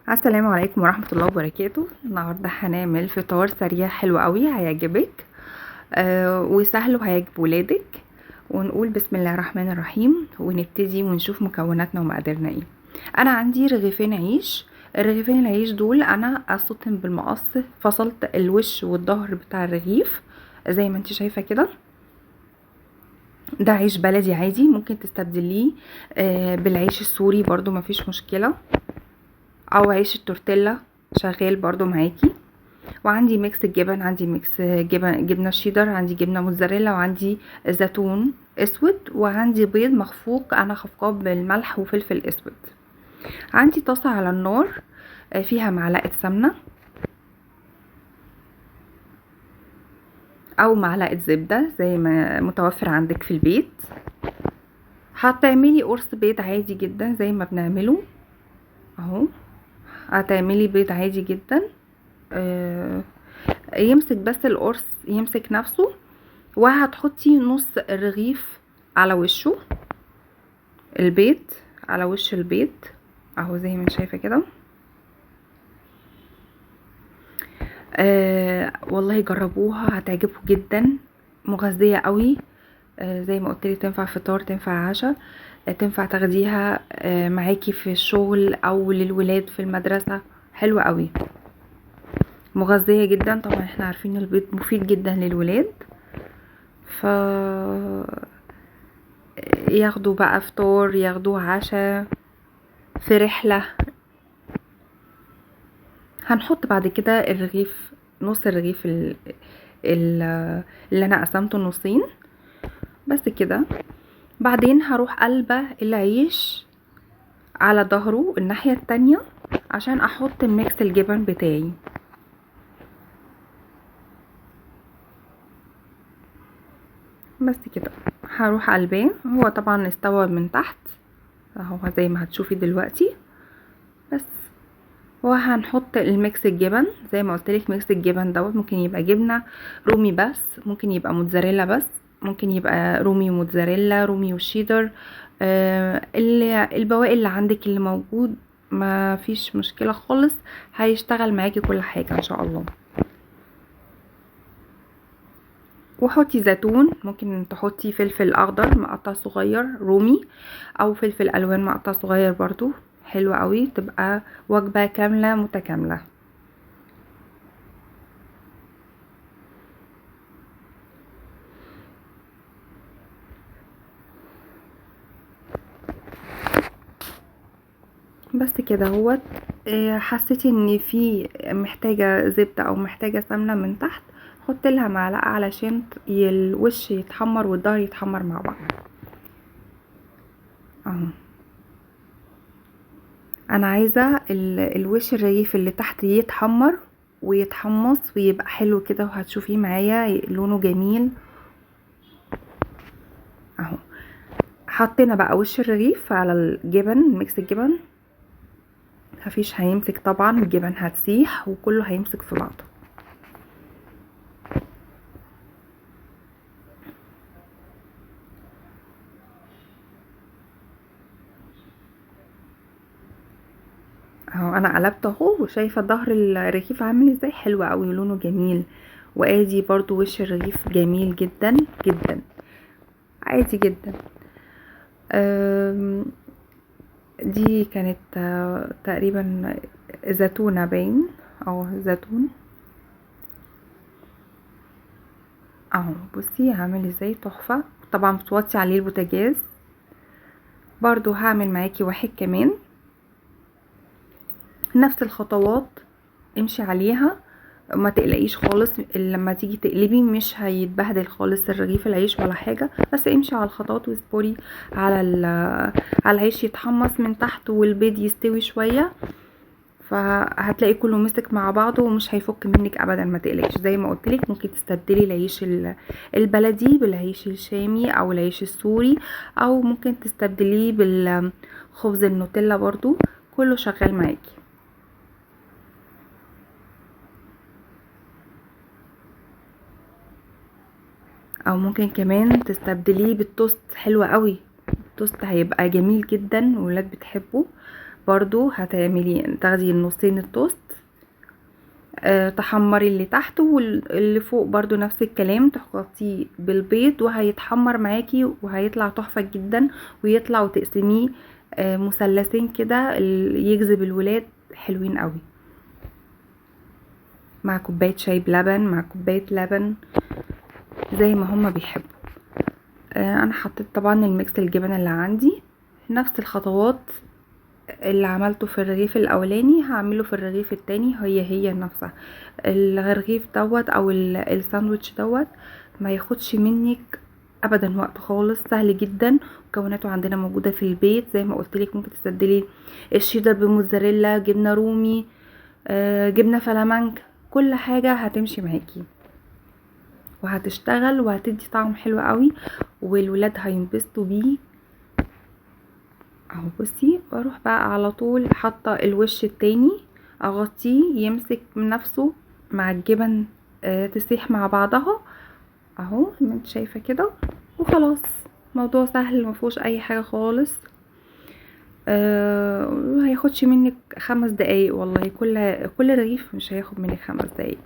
السلام عليكم ورحمة الله وبركاته. النهاردة هنعمل فطار سريع حلو قوي هيعجبك وسهل وهيعجب ولادك. ونقول بسم الله الرحمن الرحيم ونبتدي ونشوف مكوناتنا ومقاديرنا ايه. انا عندي رغيفين عيش. الرغيفين العيش دول انا قصتهم بالمقص، فصلت الوش والظهر بتاع الرغيف زي ما انت شايفة كده. ده عيش بلدي عادي، ممكن تستبدليه بالعيش السوري برضو مفيش مشكلة، او عيش التورتيلا شغال برضو معاكي. وعندي ميكس الجبن، عندي ميكس جبنه شيدر، عندي جبنه موتزاريلا، وعندي زيتون اسود، وعندي بيض مخفوق انا خفقاه بالملح وفلفل اسود. عندي طاسه على النار فيها معلقه سمنه او معلقه زبده زي ما متوفر عندك في البيت. هتعملي قرص بيض عادي جدا زي ما بنعمله اهو. هتعملي بيض عادي جدا يمسك بس القرص يمسك نفسه، وهتحطي نص الرغيف على وشه، البيض على وش البيض اهو زي ما انت شايفه كده. والله جربوها هتعجبكم جدا، مغذيه قوي. زي ما قلت لي تنفع فطار تنفع عشاء، تنفع تاخديها معاكي في الشغل او للولاد في المدرسه. حلوه قوي، مغذيه جدا. طبعا احنا عارفين البيض مفيد جدا للولاد، ف ياخدوا بقى فطار ياخدوا عشاء في رحلة. هنحط بعد كده الرغيف، نص الرغيف اللي انا قسمته نصين بس كده. بعدين هروح قلبة العيش على ظهره الناحية التانية عشان احط ميكس الجبن بتاعي. بس كده هروح قلباه، هو طبعا استوى من تحت اهو زي ما هتشوفي دلوقتي. بس وهنحط الميكس الجبن زي ما قلت لك. ميكس الجبن دوت ممكن يبقى جبنه رومي بس، ممكن يبقى موتزاريلا بس، ممكن يبقى رومي وموتزاريلا، رومي وشيدر. اللي البواقي اللي عندك اللي موجود ما فيش مشكله خالص، هيشتغل معاكي كل حاجه ان شاء الله. وحطي زيتون، ممكن تحطي فلفل اخضر مقطع صغير رومي، او فلفل الوان مقطع صغير برضو حلو قوي، تبقى وجبه كامله متكامله. بس كده هوت. حسيتي ان في محتاجة زبدة او محتاجة سمنة من تحت، حط لها معلقة علشان الوش يتحمر والظهر يتحمر مع بعض اهو. انا عايزة الوش الرغيف اللي تحت يتحمر ويتحمص ويبقى حلو كده، وهتشوفيه معايا لونه جميل اهو. حطينا بقى وش الرغيف على الجبن، ميكس الجبن مفيش هيمسك طبعا، الجبن هتسيح وكله هيمسك في بعضه. اهو انا قلبت اهو، وشايفه ظهر الرغيف عامل ازاي، حلو قوي لونه جميل. وادي برضو وش الرغيف جميل جدا جدا عادي جدا. أم، دي كانت تقريبا زيتونة باين او زيتون اهو. بصي هعمل ازاي تحفة. طبعا بتوطي عليه البوتاجاز. برضو هعمل معاكي واحد كمان نفس الخطوات، امشي عليها ما تقلقيش خالص. لما تيجي تقلبي مش هيتبهدل خالص الرغيف العيش ولا حاجه، بس امشي على الخطوات واصبري على على العيش يتحمص من تحت والبيض يستوي شويه، فهتلاقي كله مسك مع بعضه ومش هيفك منك ابدا. ما تقلقيش، زي ما قلت لك ممكن تستبدلي العيش البلدي بالعيش الشامي او العيش السوري، او ممكن تستبدليه بالخبز النوتيلا برضو، كله شغال معاكي. او ممكن كمان تستبدليه بالتوست، حلو قوي. التوست هيبقى جميل جدا والولاد بتحبه. برضو تاخدي النصين التوست، تحمري اللي تحت واللي فوق برضو نفس الكلام، تحطيه بالبيض وهيتحمر معاكي وهيطلع تحفة جدا، ويطلع وتقسميه مثلثين كده يجذب الولاد حلوين قوي، مع كوباية شاي بلبن، مع كوباية لبن زي ما هما بيحبوا. انا حطيت طبعا الميكس الجبن اللي عندي، نفس الخطوات اللي عملته في الرغيف الاولاني هعمله في الرغيف التاني، هي نفسها. الرغيف دوت او الساندوتش دوت ما ياخدش منك ابدا وقت خالص، سهل جدا، مكوناته عندنا موجوده في البيت زي ما قلت لك. ممكن تستبدلي الشيدر بموتزاريلا، جبنه رومي، جبنه فلامنك، كل حاجه هتمشي معاكي وهتشتغل وهتدي طعم حلو قوي، والولاد هينبسطوا بيه. اهو بصي، بروح بقى على طول حاطه الوش التاني، اغطيه يمسك من نفسه مع الجبن، تسيح مع بعضها اهو ما انت شايفه كده، وخلاص موضوع سهل مفيهوش اي حاجه خالص. هياخدش منك 5 دقايق والله، كل رغيف مش هياخد منك 5 دقايق.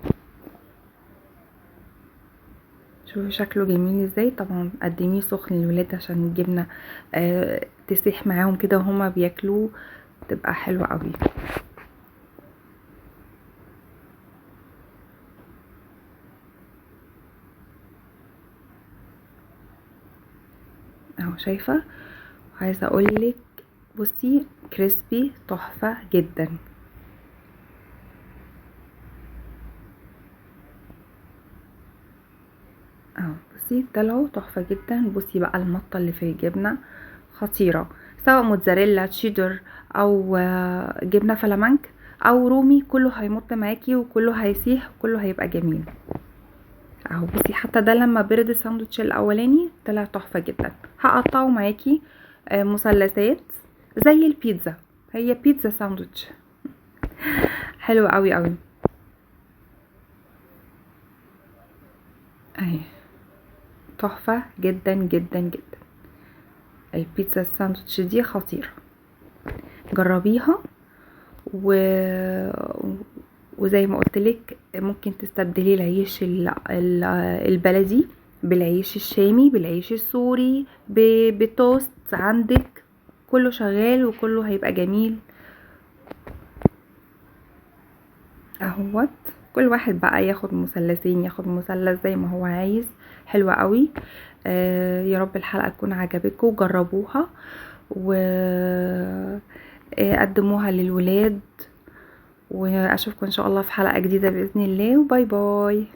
شوفي شكله جميل ازاي. طبعا قدميه سخن للولاد عشان الجبنه تسيح معاهم كده وهما بياكلوه، تبقى حلوه قوي. اهو شايفه، عايزه اقولك بصي كريسبي تحفه جدا. اهو بصي طلعوا تحفه جدا. بصي بقى المطه اللي في الجبنه خطيره، سواء موتزاريلا، تشيدر، او جبنه فلامنك او رومي، كله هيمط معاكي وكله هيسيح وكله هيبقى جميل. اهو بصي حتى ده لما برد الساندوتش الاولاني طلع تحفه جدا. هقطعه معاكي مثلثات زي البيتزا، هي بيتزا ساندوتش حلو قوي قوي. اهي تحفه جدا جدا جدا، البيتزا الساندوتش دي خطيره، جربيها. و... وزي ما قلتلك ممكن تستبدلي العيش البلدي بالعيش الشامي، بالعيش السوري، بتوست عندك، كله شغال وكله هيبقى جميل. اهوت كل واحد بقى ياخد مثلثين، ياخد مثلث زي ما هو عايز. حلوة قوي. يا رب الحلقة تكون عجبتكم وجربوها وقدموها للولاد، واشوفكم ان شاء الله في حلقة جديدة باذن الله، وباي باي.